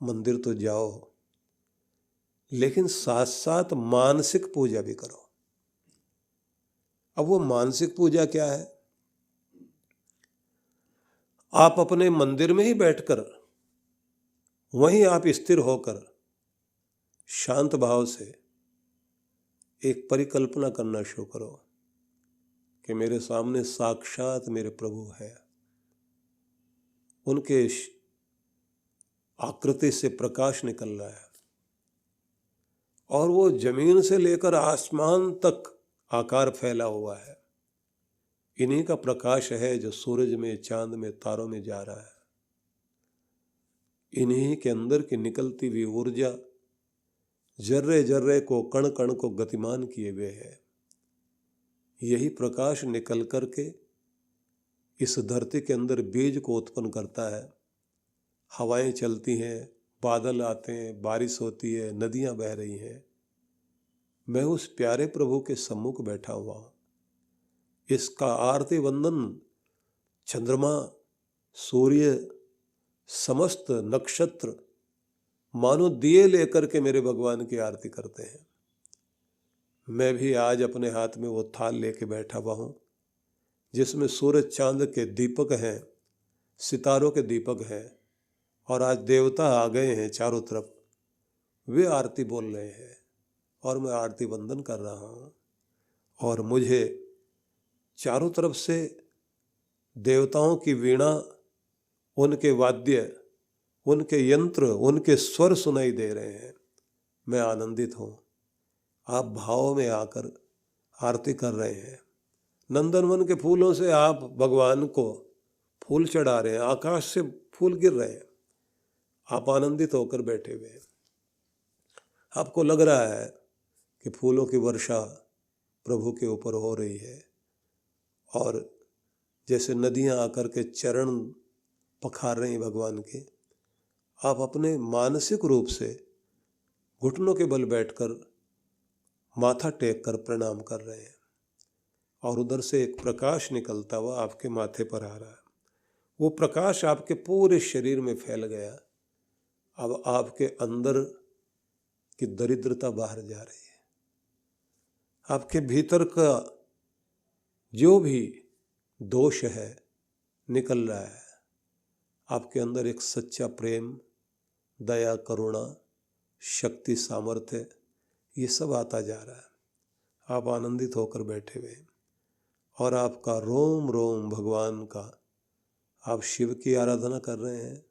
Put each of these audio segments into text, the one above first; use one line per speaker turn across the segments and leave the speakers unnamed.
मंदिर तो जाओ, लेकिन साथ साथ मानसिक पूजा भी करो। अब वो मानसिक पूजा क्या है? आप अपने मंदिर में ही बैठकर, वहीं आप स्थिर होकर शांत भाव से एक परिकल्पना करना शुरू करो कि मेरे सामने साक्षात मेरे प्रभु है। उनके आकृति से प्रकाश निकल रहा है और वो जमीन से लेकर आसमान तक आकार फैला हुआ है। इन्हीं का प्रकाश है जो सूरज में, चांद में, तारों में जा रहा है। इन्हीं के अंदर की निकलती हुई ऊर्जा जर्रे जर्रे को, कण कण को गतिमान किए हुए है। यही प्रकाश निकल कर के इस धरती के अंदर बीज को उत्पन्न करता है। हवाएं चलती हैं, बादल आते हैं, बारिश होती है, नदियां बह रही हैं। मैं उस प्यारे प्रभु के सम्मुख बैठा हुआ हूं। इसका आरती वंदन चंद्रमा, सूर्य, समस्त नक्षत्र मानो दिए लेकर के मेरे भगवान की आरती करते हैं। मैं भी आज अपने हाथ में वो थाल लेके बैठा हुआ हूं जिसमें सूरज चांद के दीपक हैं, सितारों के दीपक हैं, और आज देवता आ गए हैं चारों तरफ। वे आरती बोल रहे हैं और मैं आरती वंदन कर रहा हूँ। और मुझे चारों तरफ से देवताओं की वीणा, उनके वाद्य, उनके यंत्र, उनके स्वर सुनाई दे रहे हैं। मैं आनंदित हूँ। आप भाव में आकर आरती कर रहे हैं। नंदनवन के फूलों से आप भगवान को फूल चढ़ा रहे हैं, आकाश से फूल गिर रहे हैं, आप आनंदित होकर बैठे हुए हैं। आपको लग रहा है कि फूलों की वर्षा प्रभु के ऊपर हो रही है और जैसे नदियां आकर के चरण पखार रही हैं भगवान के। आप अपने मानसिक रूप से घुटनों के बल बैठकर माथा टेक कर प्रणाम कर रहे हैं और उधर से एक प्रकाश निकलता हुआ आपके माथे पर आ रहा है। वो प्रकाश आपके पूरे शरीर में फैल गया। अब आपके अंदर की दरिद्रता बाहर जा रही है। आपके भीतर का जो भी दोष है निकल रहा है। आपके अंदर एक सच्चा प्रेम, दया, करुणा, शक्ति, सामर्थ्य, ये सब आता जा रहा है। आप आनंदित होकर बैठे हुए हैं और आपका रोम रोम भगवान का, आप शिव की आराधना कर रहे हैं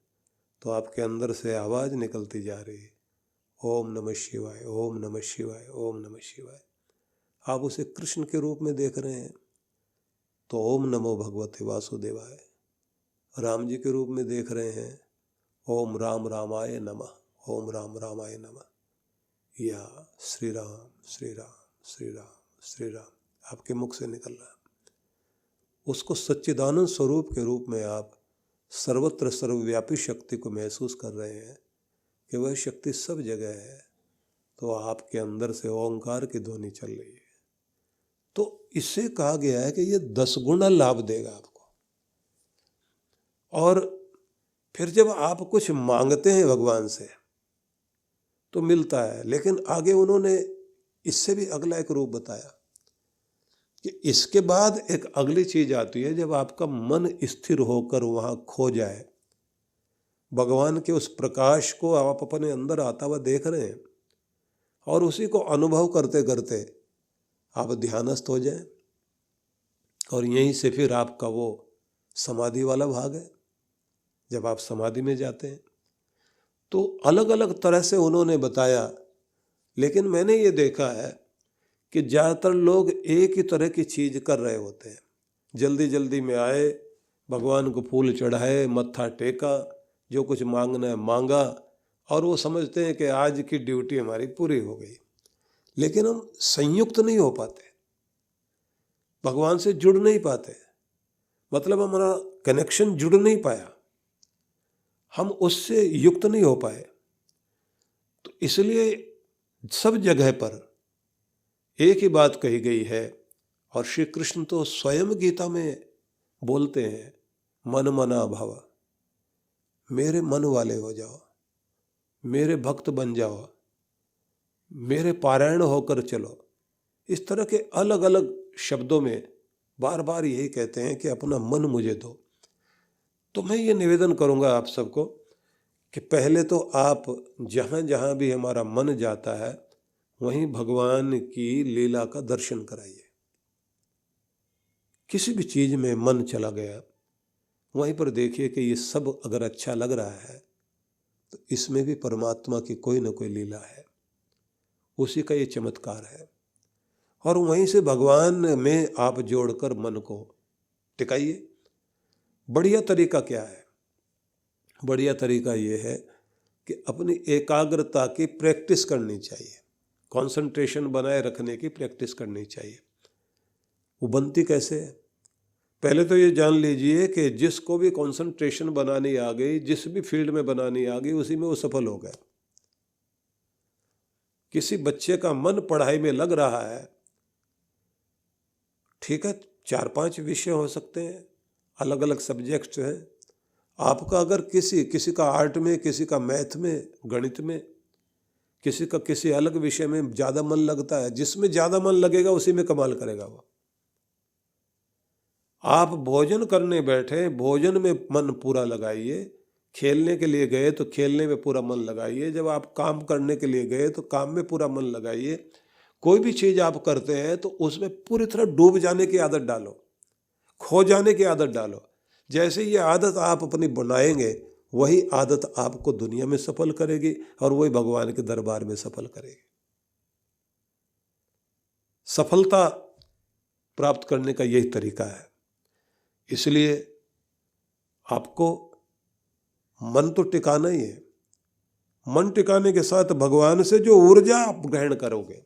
तो आपके अंदर से आवाज़ निकलती जा रही है, ओम नमः शिवाय, ओम नमः शिवाय, ओम नमः शिवाय। आप उसे कृष्ण के रूप में देख रहे हैं तो ओम नमो भगवते वासुदेवाय। राम जी के रूप में देख रहे हैं, ओम राम रामाय नमः, ओम राम रामाय नमः, या श्री राम श्री राम श्री राम श्री राम आपके मुख से निकल रहा है। उसको सच्चिदानंद स्वरूप के रूप में आप सर्वत्र सर्वव्यापी शक्ति को महसूस कर रहे हैं कि वह शक्ति सब जगह है। तो आपके अंदर से ओंकार की ध्वनि चल रही है। तो इससे कहा गया है कि ये 10 गुना लाभ देगा आपको। और फिर जब आप कुछ मांगते हैं भगवान से तो मिलता है। लेकिन आगे उन्होंने इससे भी अगला एक रूप बताया कि इसके बाद एक अगली चीज आती है, जब आपका मन स्थिर होकर वहां खो जाए, भगवान के उस प्रकाश को आप अपने अंदर आता हुआ देख रहे हैं और उसी को अनुभव करते करते आप ध्यानस्थ हो जाएं, और यहीं से फिर आपका वो समाधि वाला भाग है। जब आप समाधि में जाते हैं तो अलग अलग तरह से उन्होंने बताया, लेकिन मैंने ये देखा है कि ज़्यादातर लोग एक ही तरह की चीज़ कर रहे होते हैं। जल्दी जल्दी में आए, भगवान को फूल चढ़ाए, मत्था टेका, जो कुछ मांगना है मांगा, और वो समझते हैं कि आज की ड्यूटी हमारी पूरी हो गई। लेकिन हम संयुक्त नहीं हो पाते, भगवान से जुड़ नहीं पाते, मतलब हमारा कनेक्शन जुड़ नहीं पाया, हम उससे युक्त नहीं हो पाए। तो इसलिए सब जगह पर एक ही बात कही गई है, और श्री कृष्ण तो स्वयं गीता में बोलते हैं, मन मना भव, मेरे मन वाले हो जाओ। मेरे भक्त बन जाओ, मेरे पारायण होकर चलो। इस तरह के अलग अलग शब्दों में बार बार यही कहते हैं कि अपना मन मुझे दो। तो मैं ये निवेदन करूँगा आप सबको कि पहले तो आप जहाँ जहाँ भी हमारा मन जाता है वहीं भगवान की लीला का दर्शन कराइए। किसी भी चीज़ में मन चला गया वहीं पर देखिए कि ये सब अगर अच्छा लग रहा है तो इसमें भी परमात्मा की कोई ना कोई लीला है, उसी का ये चमत्कार है। और वहीं से भगवान में आप जोड़कर मन को टिकाइए। बढ़िया तरीका क्या है? बढ़िया तरीका ये है कि अपनी एकाग्रता की प्रैक्टिस करनी चाहिए, कंसंट्रेशन बनाए रखने की प्रैक्टिस करनी चाहिए। वो बनती कैसे है? पहले तो ये जान लीजिए कि जिसको भी कंसंट्रेशन बनानी आ गई, जिस भी फील्ड में बनानी आ गई, उसी में वो सफल हो गया। किसी बच्चे का मन पढ़ाई में लग रहा है, ठीक है, 4-5 विषय हो सकते हैं, अलग अलग सब्जेक्ट्स हैं। आपका अगर किसी का आर्ट में, किसी का मैथ में, गणित में, किसी का किसी अलग विषय में ज़्यादा मन लगता है, जिसमें ज़्यादा मन लगेगा उसी में कमाल करेगा वो। आप भोजन करने बैठे, भोजन में मन पूरा लगाइए। खेलने के लिए गए तो खेलने में पूरा मन लगाइए। जब आप काम करने के लिए गए तो काम में पूरा मन लगाइए। कोई भी चीज़ आप करते हैं तो उसमें पूरी तरह डूब जाने की आदत डालो, खो जाने की आदत डालो। जैसे ये आदत आप अपनी बनाएंगे वही आदत आपको दुनिया में सफल करेगी और वही भगवान के दरबार में सफल करेगी। सफलता प्राप्त करने का यही तरीका है। इसलिए आपको मन तो टिकाना ही है। मन टिकाने के साथ भगवान से जो ऊर्जा आप ग्रहण करोगे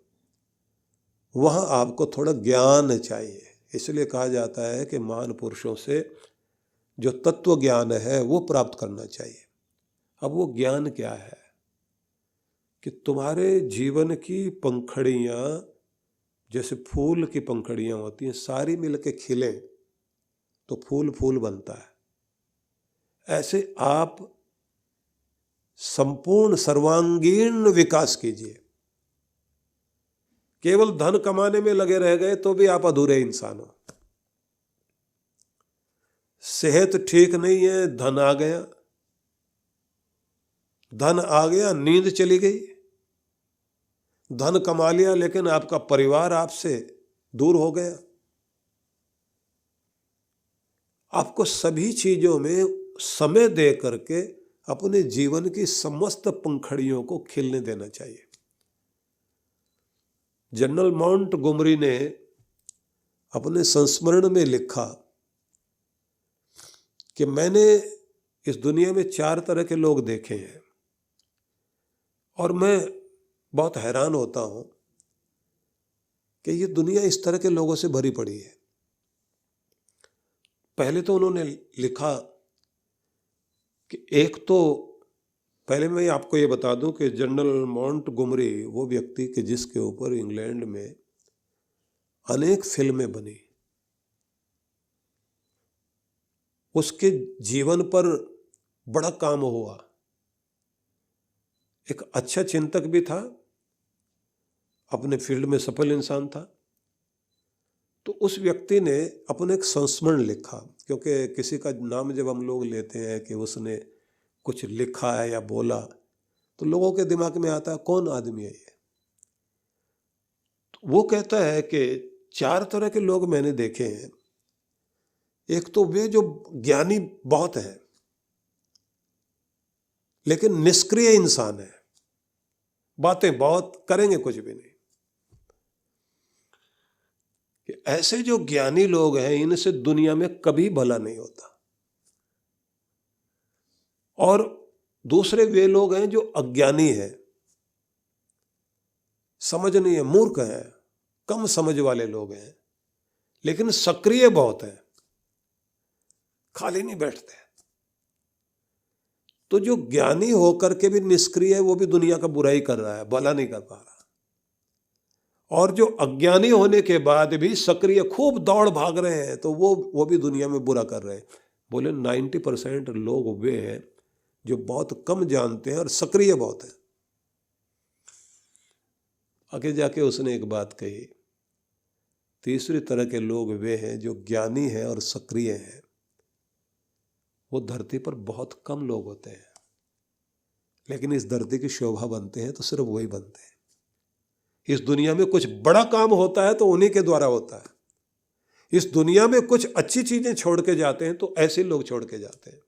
वहाँ आपको थोड़ा ज्ञान चाहिए। इसलिए कहा जाता है कि महान पुरुषों से जो तत्व ज्ञान है वो प्राप्त करना चाहिए। अब वो ज्ञान क्या है कि तुम्हारे जीवन की पंखड़ियाँ जैसे फूल की पंखड़ियाँ होती हैं, सारी मिलके खिलें तो फूल फूल बनता है। ऐसे आप संपूर्ण सर्वांगीण विकास कीजिए। केवल धन कमाने में लगे रह गए तो भी आप अधूरे इंसान हो। सेहत ठीक नहीं है, धन आ गया, धन आ गया, नींद चली गई। धन कमा लिया लेकिन आपका परिवार आपसे दूर हो गया। आपको सभी चीजों में समय दे करके अपने जीवन की समस्त पंखड़ियों को खिलने देना चाहिए। जनरल मोंटगोमरी ने अपने संस्मरण में लिखा कि मैंने इस दुनिया में 4 तरह के लोग देखे हैं और मैं बहुत हैरान होता हूं कि ये दुनिया इस तरह के लोगों से भरी पड़ी है। पहले तो उन्होंने लिखा कि एक तो पहले मैं आपको ये बता दूं कि जनरल मोंटगोमरी वो व्यक्ति कि जिसके ऊपर इंग्लैंड में अनेक फिल्में बनी, उसके जीवन पर बड़ा काम हुआ, एक अच्छा चिंतक भी था, अपने फील्ड में सफल इंसान था। तो उस व्यक्ति ने अपने एक संस्मरण लिखा, क्योंकि किसी का नाम जब हम लोग लेते हैं कि उसने कुछ लिखा है या बोला तो लोगों के दिमाग में आता है कौन आदमी है ये। तो वो कहता है कि 4 तरह के लोग मैंने देखे हैं। एक तो वे जो ज्ञानी बहुत हैं लेकिन निष्क्रिय इंसान है, बातें बहुत, करेंगे कुछ भी नहीं। कि ऐसे जो ज्ञानी लोग हैं इनसे दुनिया में कभी भला नहीं होता। और दूसरे वे लोग हैं जो अज्ञानी हैं, समझ नहीं है, मूर्ख हैं, कम समझ वाले लोग हैं, लेकिन सक्रिय बहुत हैं, खाली नहीं बैठते। तो जो ज्ञानी होकर के भी निष्क्रिय है वो भी दुनिया का बुराई कर रहा है, भला नहीं कर पा रहा। और जो अज्ञानी होने के बाद भी सक्रिय, खूब दौड़ भाग रहे हैं, तो वो भी दुनिया में बुरा कर रहे हैं। बोले 90% लोग वे हैं जो बहुत कम जानते हैं और सक्रिय बहुत है। आगे जाके उसने एक बात कही, तीसरी तरह के लोग वे हैं जो ज्ञानी हैं और सक्रिय हैं। वो धरती पर बहुत कम लोग होते हैं, लेकिन इस धरती की शोभा बनते हैं तो सिर्फ वही बनते हैं। इस दुनिया में कुछ बड़ा काम होता है तो उन्हीं के द्वारा होता है। इस दुनिया में कुछ अच्छी चीजें छोड़ के जाते हैं तो ऐसे लोग छोड़ के जाते हैं।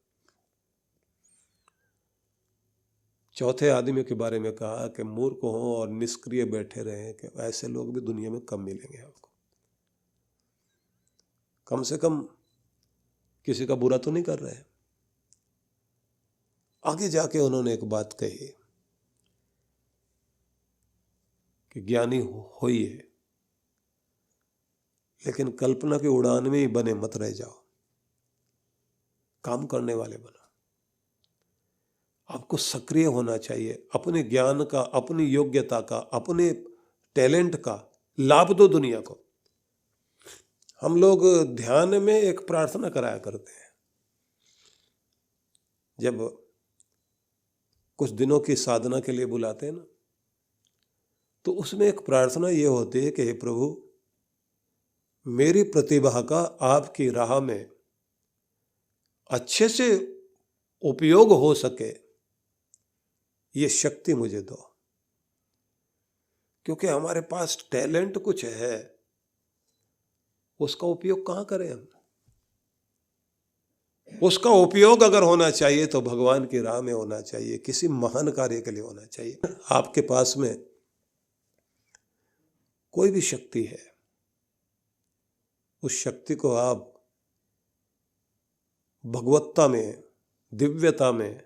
चौथे आदमी के बारे में कहा कि मूर्ख हों और निष्क्रिय बैठे रहें, कि ऐसे लोग भी दुनिया में कम मिलेंगे आपको। कम से कम किसी का बुरा तो नहीं कर रहे हैं। आगे जाके उन्होंने एक बात कही कि ज्ञानी होइए, लेकिन कल्पना की उड़ान में ही बने मत रह जाओ, काम करने वाले बनो। आपको सक्रिय होना चाहिए, अपने ज्ञान का, अपनी योग्यता का, अपने टैलेंट का लाभ दो दुनिया को। हम लोग ध्यान में एक प्रार्थना कराया करते हैं, जब कुछ दिनों की साधना के लिए बुलाते हैं ना, तो उसमें एक प्रार्थना ये होती है कि हे प्रभु, मेरी प्रतिभा का आपकी राह में अच्छे से उपयोग हो सके, ये शक्ति मुझे दो। क्योंकि हमारे पास टैलेंट कुछ है, उसका उपयोग कहाँ करें हम? उसका उपयोग अगर होना चाहिए तो भगवान की राह में होना चाहिए, किसी महान कार्य के लिए होना चाहिए। आपके पास में कोई भी शक्ति है, उस शक्ति को आप भगवत्ता में, दिव्यता में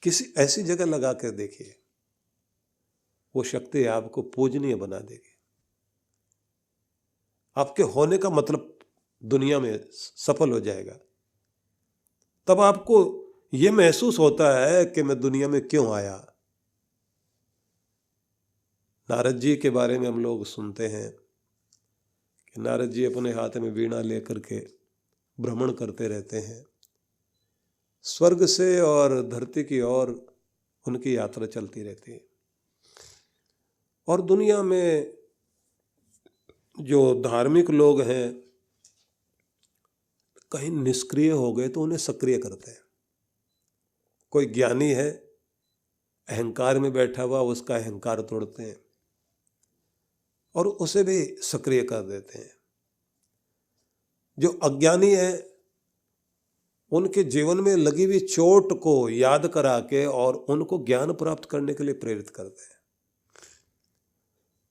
किसी ऐसी जगह लगा कर देखिए, वो शक्ति आपको पूजनीय बना देगी। आपके होने का मतलब दुनिया में सफल हो जाएगा। तब आपको यह महसूस होता है कि मैं दुनिया में क्यों आया। नारद जी के बारे में हम लोग सुनते हैं कि नारद जी अपने हाथ में वीणा लेकर के भ्रमण करते रहते हैं, स्वर्ग से और धरती की ओर उनकी यात्रा चलती रहती है। और दुनिया में जो धार्मिक लोग हैं, कहीं निष्क्रिय हो गए तो उन्हें सक्रिय करते हैं। कोई ज्ञानी है, अहंकार में बैठा हुआ, उसका अहंकार तोड़ते हैं और उसे भी सक्रिय कर देते हैं। जो अज्ञानी है, उनके जीवन में लगी हुई चोट को याद करा के और उनको ज्ञान प्राप्त करने के लिए प्रेरित करते हैं।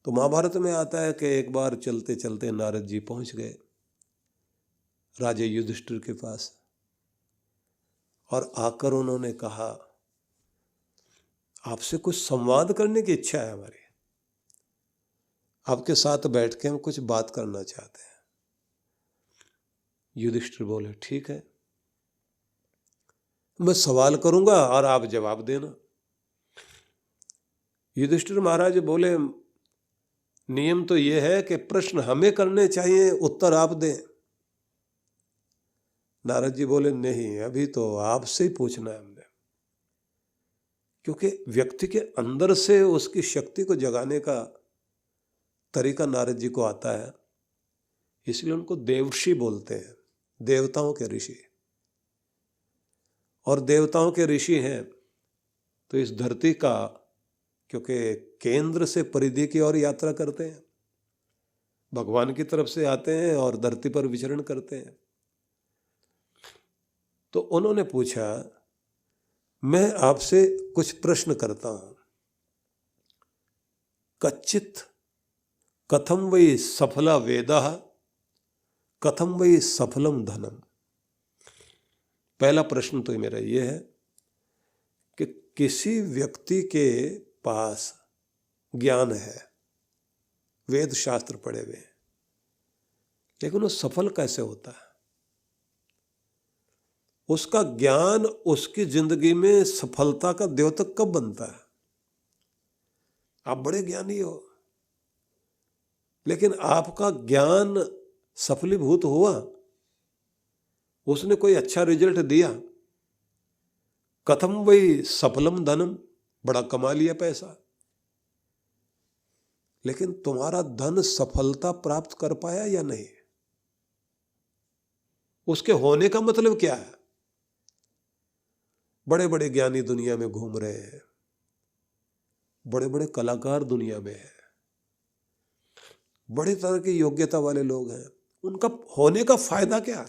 तो महाभारत में आता है कि एक बार चलते चलते नारद जी पहुंच गए राजा युधिष्ठिर के पास, और आकर उन्होंने कहा, आपसे कुछ संवाद करने की इच्छा है हमारी, आपके साथ बैठ के हम कुछ बात करना चाहते हैं। युधिष्ठिर बोले, ठीक है, मैं सवाल करूंगा और आप जवाब देना। युधिष्ठिर महाराज बोले, नियम तो यह है कि प्रश्न हमें करने चाहिए, उत्तर आप दें। नारद जी बोले, नहीं, अभी तो आपसे ही पूछना है हमने, क्योंकि व्यक्ति के अंदर से उसकी शक्ति को जगाने का तरीका नारद जी को आता है, इसलिए उनको देवर्षि बोलते हैं, देवताओं के ऋषि। और देवताओं के ऋषि हैं तो इस धरती का, क्योंकि केंद्र से परिधि की ओर यात्रा करते हैं, भगवान की तरफ से आते हैं और धरती पर विचरण करते हैं। तो उन्होंने पूछा, मैं आपसे कुछ प्रश्न करता हूं, कच्चित कथम वै सफला वेदः कथम वै सफलम धनम। पहला प्रश्न तो मेरा यह है कि किसी व्यक्ति के पास ज्ञान है, वेद शास्त्र पढ़े हुए हैं, लेकिन वो सफल कैसे होता है? उसका ज्ञान उसकी जिंदगी में सफलता का द्योतक कब बनता है? आप बड़े ज्ञानी हो, लेकिन आपका ज्ञान सफलीभूत हुआ, उसने कोई अच्छा रिजल्ट दिया, कथम वही सफलम धनम, बड़ा कमा लिया पैसा, लेकिन तुम्हारा धन सफलता प्राप्त कर पाया या नहीं? उसके होने का मतलब क्या है? बड़े बड़े ज्ञानी दुनिया में घूम रहे हैं, बड़े बड़े कलाकार दुनिया में हैं, बड़े तरह की योग्यता वाले लोग हैं, उनका होने का फायदा क्या?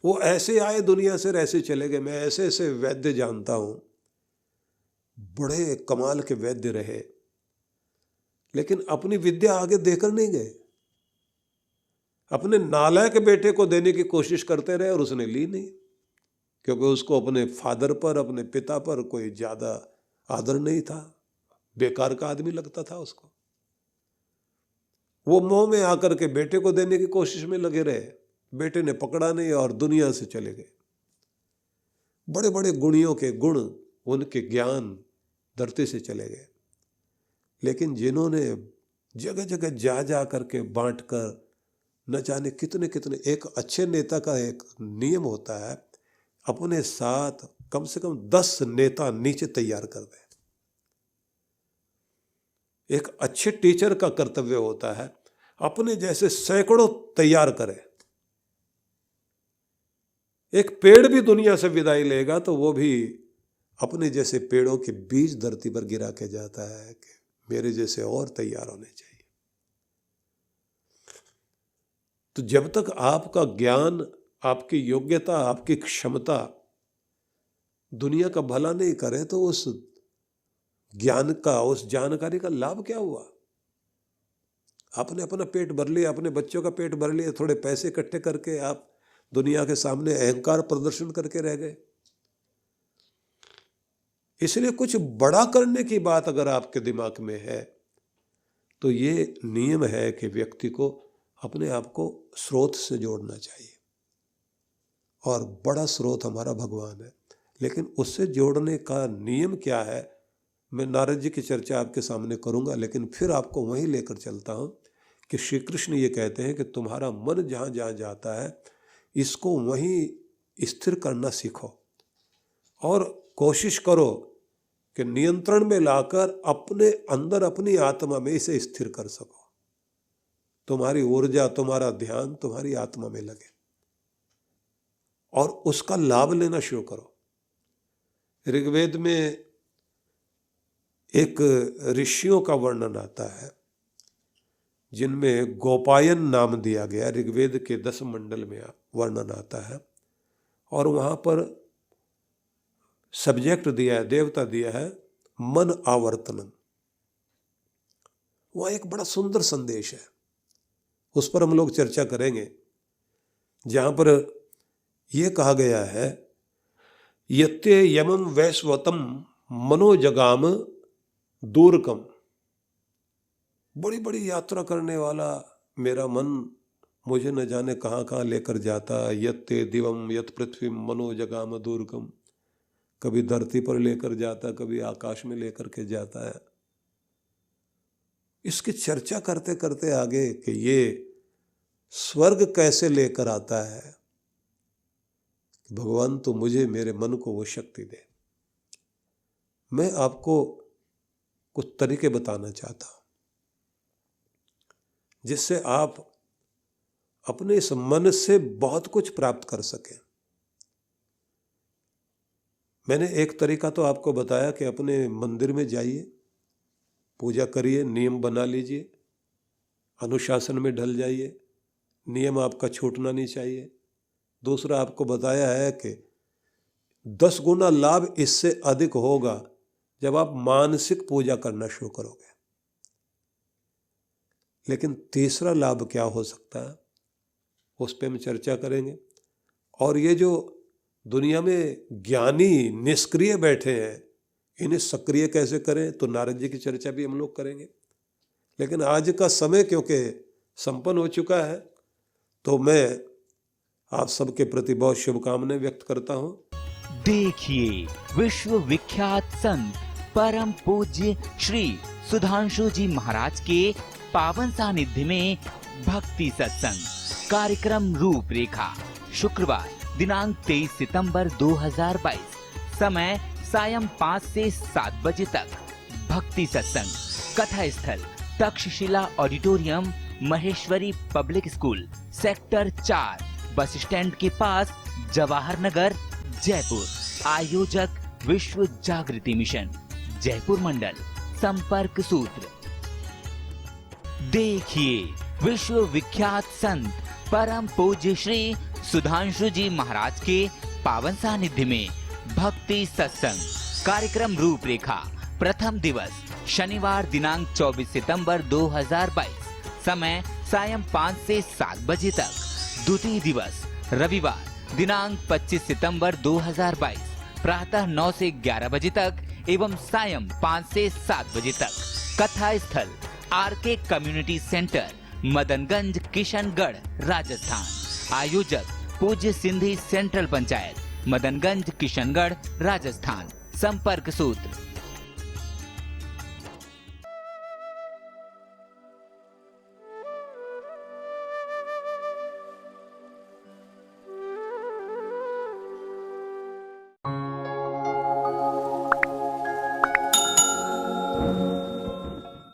वो ऐसे आए दुनिया से ऐसे चले गए। मैं ऐसे ऐसे वैद्य जानता हूं, बड़े कमाल के वैद्य रहे, लेकिन अपनी विद्या आगे देकर नहीं गए। अपने नालायक बेटे को देने की कोशिश करते रहे और उसने ली नहीं, क्योंकि उसको अपने फादर पर, अपने पिता पर कोई ज्यादा आदर नहीं था, बेकार का आदमी लगता था उसको। वो मोह में आकर के बेटे को देने की कोशिश में लगे रहे, बेटे ने पकड़ा नहीं और दुनिया से चले गए। बड़े बड़े गुणियों के गुण, उनके ज्ञान धरती से चले गए। लेकिन जिन्होंने जगह जगह जा जा करके बांट कर न जाने कितने कितने, एक अच्छे नेता का एक नियम होता है, अपने साथ कम से कम 10 नेता नीचे तैयार कर दे। एक अच्छे टीचर का कर्तव्य होता है अपने जैसे सैकड़ों तैयार करे। एक पेड़ भी दुनिया से विदाई लेगा तो वो भी अपने जैसे पेड़ों के बीज धरती पर गिरा के जाता है कि मेरे जैसे और तैयार होने चाहिए। तो जब तक आपका ज्ञान, आपकी योग्यता, आपकी क्षमता दुनिया का भला नहीं करे तो उस ज्ञान का, उस जानकारी का लाभ क्या हुआ? आपने अपना पेट भर लिया, अपने बच्चों का पेट भर लिया, थोड़े पैसे इकट्ठे करके आप दुनिया के सामने अहंकार प्रदर्शन करके रह गए। इसलिए कुछ बड़ा करने की बात अगर आपके दिमाग में है तो ये नियम है कि व्यक्ति को अपने आप को स्रोत से जोड़ना चाहिए, और बड़ा स्रोत हमारा भगवान है। लेकिन उससे जोड़ने का नियम क्या है, मैं नारद जी की चर्चा आपके सामने करूंगा, लेकिन फिर आपको वहीं लेकर चलता हूं कि श्री कृष्ण ये कहते हैं कि तुम्हारा मन जहां जहां जाता है इसको वहीं स्थिर करना सीखो, और कोशिश करो कि नियंत्रण में लाकर अपने अंदर, अपनी आत्मा में इसे स्थिर कर सको। तुम्हारी ऊर्जा, तुम्हारा ध्यान तुम्हारी आत्मा में लगे और उसका लाभ लेना शुरू करो। ऋग्वेद में एक ऋषियों का वर्णन आता है जिनमें गोपायन नाम दिया गया। ऋग्वेद के 10 मंडल में वर्णन आता है, और वहाँ पर सब्जेक्ट दिया है, देवता दिया है मन आवर्तनम। वह एक बड़ा सुंदर संदेश है, उस पर हम लोग चर्चा करेंगे, जहाँ पर यह कहा गया है यत्ते यमम वैश्वतम मनोजगाम दूरकम। बड़ी बड़ी यात्रा करने वाला मेरा मन मुझे न जाने कहाँ कहाँ लेकर जाता। यत्ते दिवम यत पृथ्वी मनोजगाम दूरकम। कभी धरती पर लेकर जाता, कभी आकाश में लेकर के जाता है। इसकी चर्चा करते करते आगे कि ये स्वर्ग कैसे लेकर आता है, भगवान तो मुझे, मेरे मन को वो शक्ति दे। मैं आपको कुछ तरीके बताना चाहता हूं जिससे आप अपने इस मन से बहुत कुछ प्राप्त कर सकें। मैंने एक तरीका तो आपको बताया कि अपने मंदिर में जाइए, पूजा करिए, नियम बना लीजिए, अनुशासन में ढल जाइए, नियम आपका छूटना नहीं चाहिए। दूसरा आपको बताया है कि 10 गुना लाभ इससे अधिक होगा जब आप मानसिक पूजा करना शुरू करोगे। लेकिन तीसरा लाभ क्या हो सकता है, उस पर हम चर्चा करेंगे। और ये जो दुनिया में ज्ञानी निष्क्रिय बैठे हैं, इन्हें सक्रिय कैसे करें, तो नारद जी की चर्चा भी हम लोग करेंगे। लेकिन आज का समय क्योंकि संपन्न हो चुका है, तो मैं आप सबके प्रति बहुत शुभकामनाएं व्यक्त करता हूं।
देखिए विश्व विख्यात संत परम पूज्य श्री सुधांशु जी महाराज के पावन सानिध्य में भक्ति सत्संग कार्यक्रम रूपरेखा, शुक्रवार दिनांक 23 सितंबर 2022, समय सायं 5 से 7 बजे तक। भक्ति सत्संग। कथा स्थल Takshashila auditorium, Maheshwari public school, sector 4, bus stand के पास, जवाहर नगर, जयपुर। आयोजक विश्व जागृति मिशन, जयपुर मंडल। संपर्क सूत्र। देखिए विश्व विख्यात संत परम पूज्य श्री सुधांशु जी महाराज के पावन सानिध्य में भक्ति सत्संग कार्यक्रम रूपरेखा। प्रथम दिवस शनिवार दिनांक 24 सितंबर 2022, समय सायं 5 से 7 बजे तक। द्वितीय दिवस रविवार दिनांक 25 सितंबर 2022, प्रातः 9 से 11 बजे तक एवं सायं 5 से 7 बजे तक। कथा स्थल RK community centre, Madanganj, Kishangarh, Rajasthan. आयोजक पूज्य सिंधी सेंट्रल पंचायत, मदनगंज, किशनगढ़, राजस्थान। संपर्क सूत्र